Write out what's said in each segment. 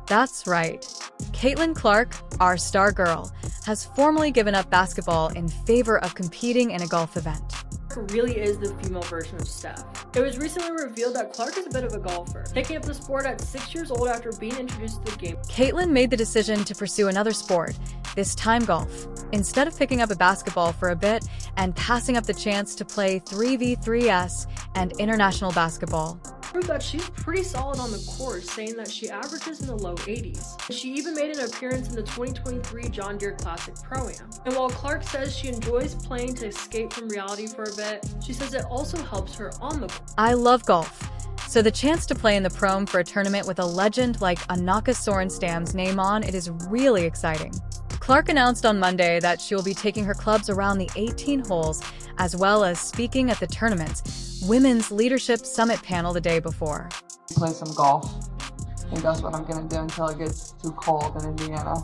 That's right. Caitlin Clark, our star girl, has formally given up basketball in favor of competing in a golf event. Really is the female version of Steph. It was recently revealed that Clark is a bit of a golfer, taking up the sport at 6 years old after being introduced to the game. Caitlin made the decision to pursue another sport, this time golf, instead of picking up a basketball for a bit and passing up the chance to play 3v3s and international basketball. Proved that she's pretty solid on the course, saying that she averages in the low 80s. She even made an appearance in the 2023 John Deere Classic Pro-Am. And while Clark says she enjoys playing to escape from reality for a bit, she says it also helps her on the court. I love golf, so the chance to play in the Pro-Am for a tournament with a legend like Annika Sorenstam's name on it is really exciting. Clark announced on Monday that she will be taking her clubs around the 18 holes, as well as speaking at the tournament's Women's Leadership Summit panel the day before. Play some golf. I think that's what I'm going to do until it gets too cold in Indiana.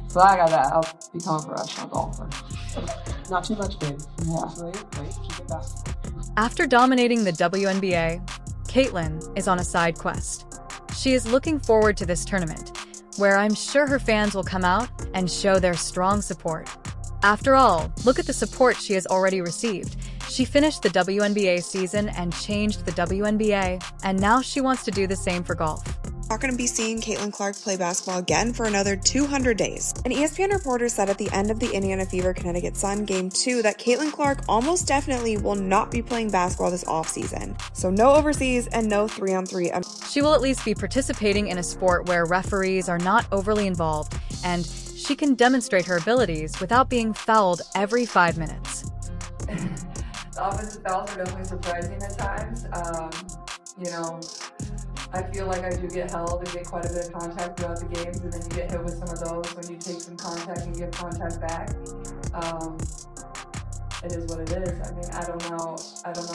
So I got that. I'll become a professional golfer. Not too much, babe. Yeah. Wait, keep it basketball. After dominating the WNBA, Caitlin is on a side quest. She is looking forward to this tournament, where I'm sure her fans will come out and show their strong support. After all, look at the support she has already received. She finished the WNBA season and changed the WNBA, and now she wants to do the same for golf. Not going to be seeing Caitlin Clark play basketball again for another 200 days. An ESPN reporter said at the end of the Indiana Fever Connecticut Sun Game 2 that Caitlin Clark almost definitely will not be playing basketball this offseason. So no overseas and no 3-on-3. She will at least be participating in a sport where referees are not overly involved, and she can demonstrate her abilities without being fouled every 5 minutes. The offensive fouls are definitely surprising at times. I feel like I do get held and get quite a bit of contact throughout the games, and then you get hit with some of those when you take some contact and give contact back. It is what it is. I mean, I don't know,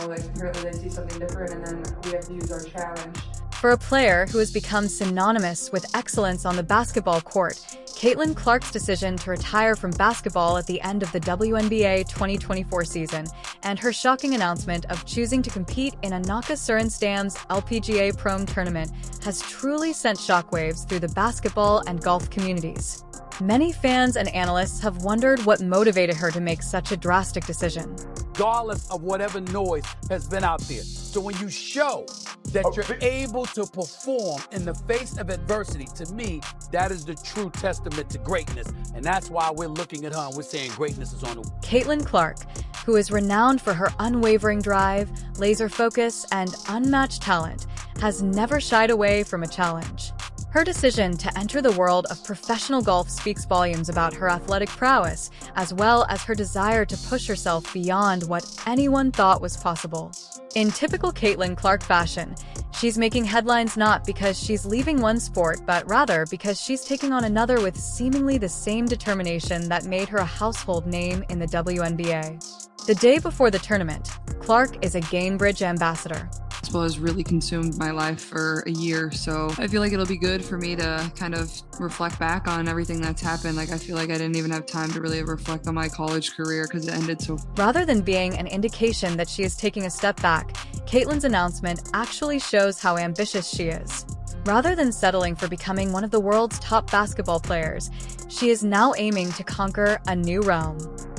like, apparently they see something different, and then we have to use our challenge. For a player who has become synonymous with excellence on the basketball court, Caitlin Clark's decision to retire from basketball at the end of the WNBA 2024 season, and her shocking announcement of choosing to compete in Annika Sorenstam's LPGA Pro-Am tournament has truly sent shockwaves through the basketball and golf communities. Many fans and analysts have wondered what motivated her to make such a drastic decision. Regardless of whatever noise has been out there. So when you show that you're able to perform in the face of adversity, to me, that is the true testament to greatness. And that's why we're looking at her and we're saying greatness is on the way. Caitlin Clark, who is renowned for her unwavering drive, laser focus, and unmatched talent, has never shied away from a challenge. Her decision to enter the world of professional golf speaks volumes about her athletic prowess, as well as her desire to push herself beyond what anyone thought was possible. In typical Caitlin Clark fashion, she's making headlines not because she's leaving one sport, but rather because she's taking on another with seemingly the same determination that made her a household name in the WNBA. The day before the tournament, Clark is a Gainbridge ambassador. Basketball has really consumed my life for a year, so I feel like it'll be good for me to kind of reflect back on everything that's happened. Like, I feel like I didn't even have time to really reflect on my college career because it ended so. Rather than being an indication that she is taking a step back, Caitlin's announcement actually shows how ambitious she is. Rather than settling for becoming one of the world's top basketball players, she is now aiming to conquer a new realm.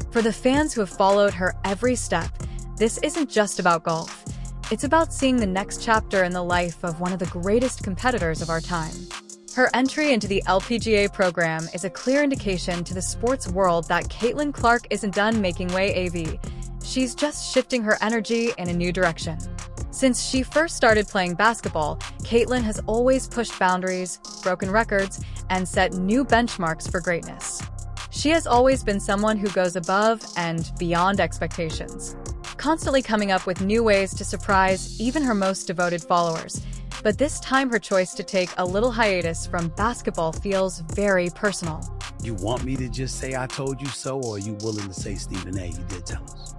For the fans who have followed her every step, this isn't just about golf. It's about seeing the next chapter in the life of one of the greatest competitors of our time. Her entry into the LPGA program is a clear indication to the sports world that Caitlin Clark isn't done making way AV. She's just shifting her energy in a new direction. Since she first started playing basketball, Caitlin has always pushed boundaries, broken records, and set new benchmarks for greatness. She has always been someone who goes above and beyond expectations, constantly coming up with new ways to surprise even her most devoted followers. But this time her choice to take a little hiatus from basketball feels very personal. You want me to just say I told you so, or are you willing to say, Stephen A., you did tell us?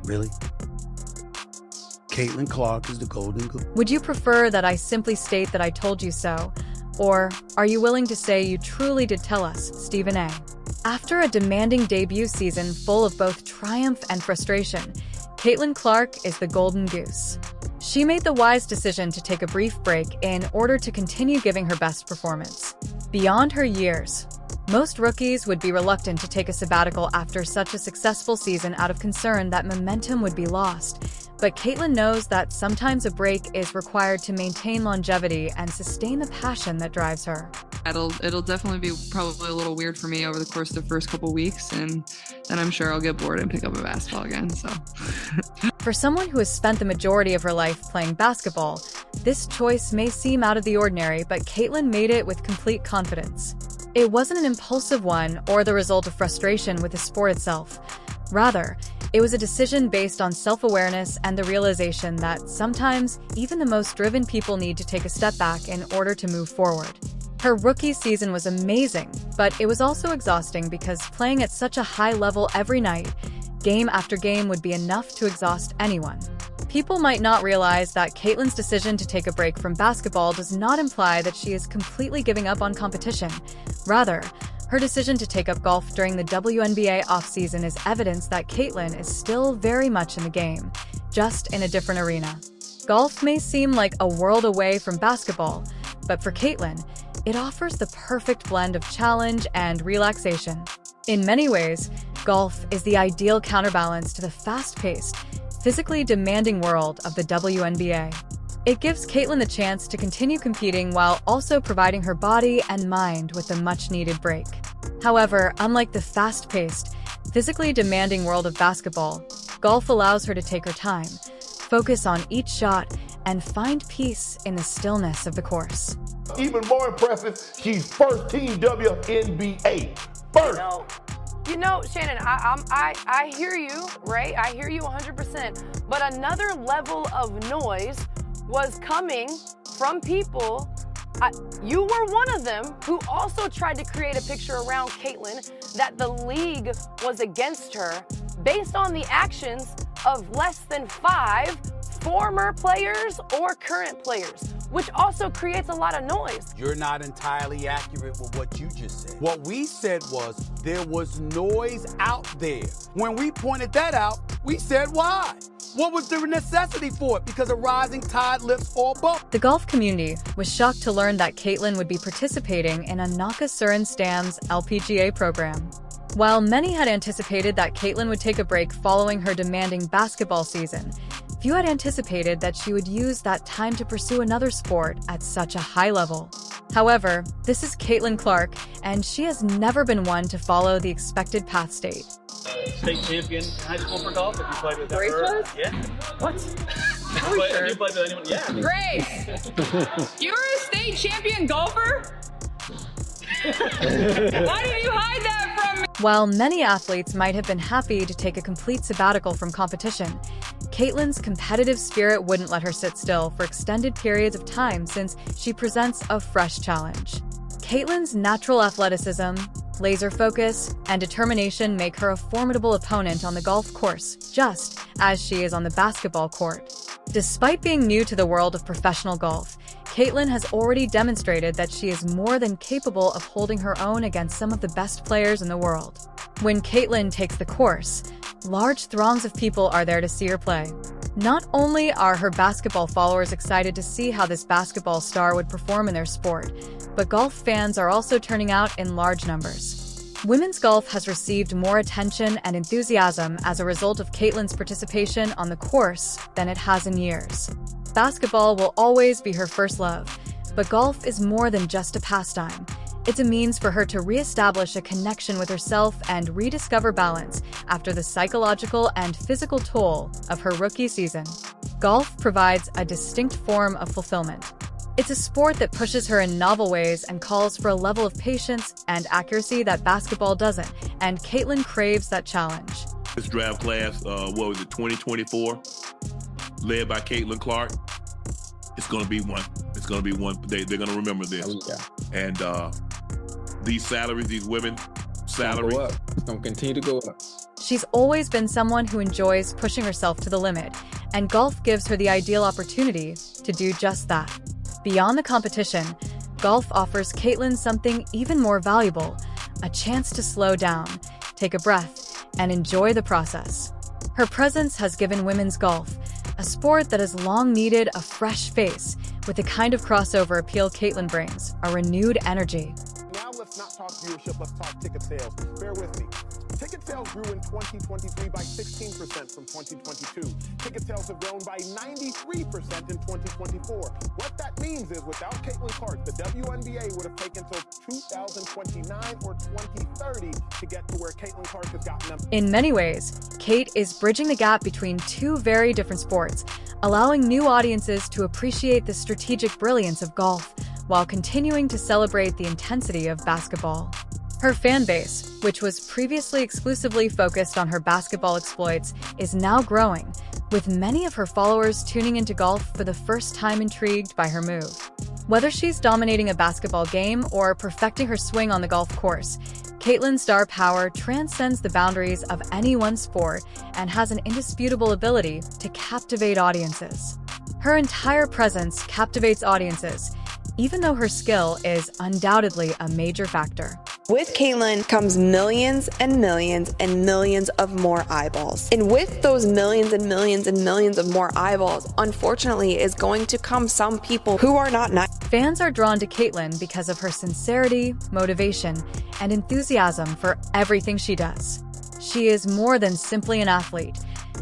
Really? Caitlin Clark is the Golden Goose. Would you prefer that I simply state that I told you so? Or are you willing to say you truly did tell us, Stephen A.? After a demanding debut season full of both triumph and frustration, Caitlin Clark is the Golden Goose. She made the wise decision to take a brief break in order to continue giving her best performance. Beyond her years, most rookies would be reluctant to take a sabbatical after such a successful season out of concern that momentum would be lost. But Caitlin knows that sometimes a break is required to maintain longevity and sustain the passion that drives her. It'll definitely be probably a little weird for me over the course of the first couple weeks, and then I'm sure I'll get bored and pick up a basketball again, so. For someone who has spent the majority of her life playing basketball, this choice may seem out of the ordinary, but Caitlin made it with complete confidence. It wasn't an impulsive one or the result of frustration with the sport itself. Rather, it was a decision based on self-awareness and the realization that sometimes even the most driven people need to take a step back in order to move forward. Her rookie season was amazing, but it was also exhausting because playing at such a high level every night, game after game, would be enough to exhaust anyone. People might not realize that Caitlin's decision to take a break from basketball does not imply that she is completely giving up on competition. Rather, her decision to take up golf during the WNBA offseason is evidence that Caitlin is still very much in the game, just in a different arena. Golf may seem like a world away from basketball, but for Caitlin, it offers the perfect blend of challenge and relaxation. In many ways, golf is the ideal counterbalance to the fast-paced, physically demanding world of the WNBA. It gives Caitlin the chance to continue competing while also providing her body and mind with a much-needed break. However, unlike the fast-paced, physically demanding world of basketball, golf allows her to take her time, focus on each shot, and find peace in the stillness of the course. Even more impressive, she's first team WNBA. First. You know, Shannon, I hear you, right? I hear you 100%. But another level of noise was coming from people. You were one of them who also tried to create a picture around Caitlin that the league was against her based on the actions of less than 5 former players or current players, which also creates a lot of noise. You're not entirely accurate with what you just said. What we said was there was noise out there. When we pointed that out, we said why? What was the necessity for it? Because a rising tide lifts all boats. The golf community was shocked to learn that Caitlin would be participating in Anaka Stam's LPGA program. While many had anticipated that Caitlin would take a break following her demanding basketball season, few had anticipated that she would use that time to pursue another sport at such a high level. However, this is Caitlin Clark, and she has never been one to follow the expected path state. State champion in high school for golf. Have you played with Grace? Yeah. What? Have you played with anyone? Yeah. Grace, you're a state champion golfer? Why did you hide that from me? While many athletes might have been happy to take a complete sabbatical from competition, Caitlin's competitive spirit wouldn't let her sit still for extended periods of time since she presents a fresh challenge. Caitlin's natural athleticism, laser focus, and determination make her a formidable opponent on the golf course, just as she is on the basketball court. Despite being new to the world of professional golf, Caitlin has already demonstrated that she is more than capable of holding her own against some of the best players in the world. When Caitlin takes the course, large throngs of people are there to see her play. Not only are her basketball followers excited to see how this basketball star would perform in their sport, but golf fans are also turning out in large numbers. Women's golf has received more attention and enthusiasm as a result of Caitlin's participation on the course than it has in years. Basketball will always be her first love, but golf is more than just a pastime. It's a means for her to reestablish a connection with herself and rediscover balance after the psychological and physical toll of her rookie season. Golf provides a distinct form of fulfillment. It's a sport that pushes her in novel ways and calls for a level of patience and accuracy that basketball doesn't, and Caitlin craves that challenge. This draft class, 2024, led by Caitlin Clark. It's going to be one. It's going to be one. They're going to remember this. Oh, yeah. And these salaries, these women's salaries. It's going to continue to go up. She's always been someone who enjoys pushing herself to the limit, and golf gives her the ideal opportunity to do just that. Beyond the competition, golf offers Caitlin something even more valuable, a chance to slow down, take a breath, and enjoy the process. Her presence has given women's golf a sport that has long needed a fresh face. With the kind of crossover appeal Caitlyn brings, a renewed energy. Now let's not talk viewership, let's talk ticket sales. Bear with me. Ticket sales grew in 2023 by 16% from 2022. Ticket sales have grown by 93% in 2024. What that means is without Caitlyn Clark, the WNBA would have taken till 2029 or 2030 to get to where Caitlyn Clark has gotten them. In many ways, Kate is bridging the gap between two very different sports, allowing new audiences to appreciate the strategic brilliance of golf while continuing to celebrate the intensity of basketball. Her fan base, which was previously exclusively focused on her basketball exploits, is now growing, with many of her followers tuning into golf for the first time intrigued by her move. Whether she's dominating a basketball game or perfecting her swing on the golf course, Caitlyn's star power transcends the boundaries of any one sport and has an indisputable ability to captivate audiences. Her entire presence captivates audiences, even though her skill is undoubtedly a major factor. With Caitlyn comes millions and millions and millions of more eyeballs. And with those millions and millions and millions of more eyeballs, unfortunately, is going to come some people who are not nice. Fans are drawn to Caitlyn because of her sincerity, motivation, and enthusiasm for everything she does. She is more than simply an athlete.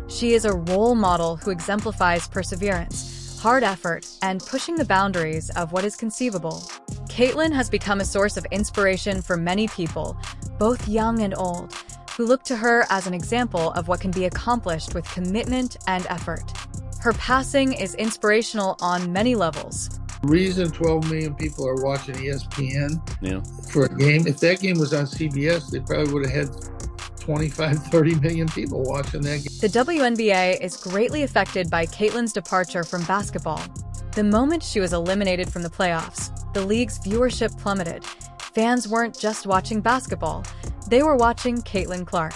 She is a role model who exemplifies perseverance, hard effort, and pushing the boundaries of what is conceivable. Caitlyn has become a source of inspiration for many people, both young and old, who look to her as an example of what can be accomplished with commitment and effort. Her passing is inspirational on many levels. The reason 12 million people are watching ESPN for a game, if that game was on CBS, they probably would have had 25, 30 million people watching that game. The WNBA is greatly affected by Caitlyn's departure from basketball. The moment she was eliminated from the playoffs, the league's viewership plummeted. Fans weren't just watching basketball, they were watching Caitlyn Clark.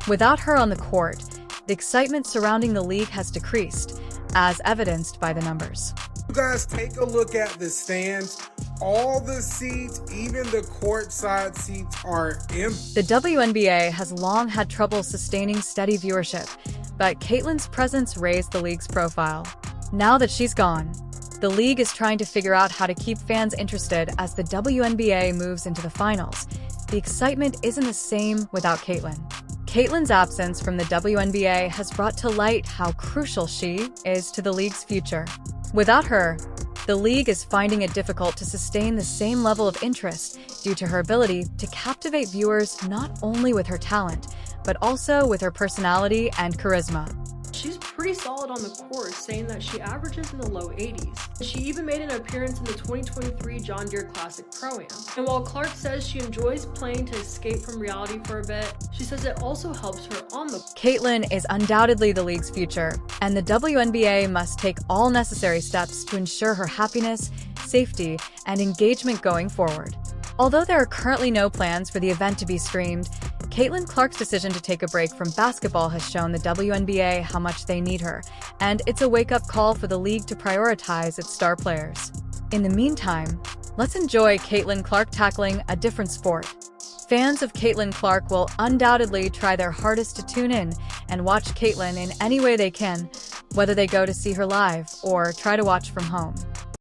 Without her on the court, the excitement surrounding the league has decreased, as evidenced by the numbers. You guys take a look at the stands. All the seats, even the courtside seats, are empty. The WNBA has long had trouble sustaining steady viewership, but Caitlyn's presence raised the league's profile. Now that she's gone, the league is trying to figure out how to keep fans interested as the WNBA moves into the finals. The excitement isn't the same without Caitlyn. Caitlyn's absence from the WNBA has brought to light how crucial she is to the league's future. Without her, the league is finding it difficult to sustain the same level of interest due to her ability to captivate viewers not only with her talent, but also with her personality and charisma. She's pretty solid on the course, saying that she averages in the low 80s. She even made an appearance in the 2023 John Deere Classic Pro-Am. And while Clark says she enjoys playing to escape from reality for a bit, she says it also helps her on the court. Caitlyn is undoubtedly the league's future, and the WNBA must take all necessary steps to ensure her happiness, safety, and engagement going forward. Although there are currently no plans for the event to be streamed, Caitlyn Clark's decision to take a break from basketball has shown the WNBA how much they need her, and it's a wake-up call for the league to prioritize its star players. In the meantime, let's enjoy Caitlyn Clark tackling a different sport. Fans of Caitlyn Clark will undoubtedly try their hardest to tune in and watch Caitlyn in any way they can, whether they go to see her live or try to watch from home.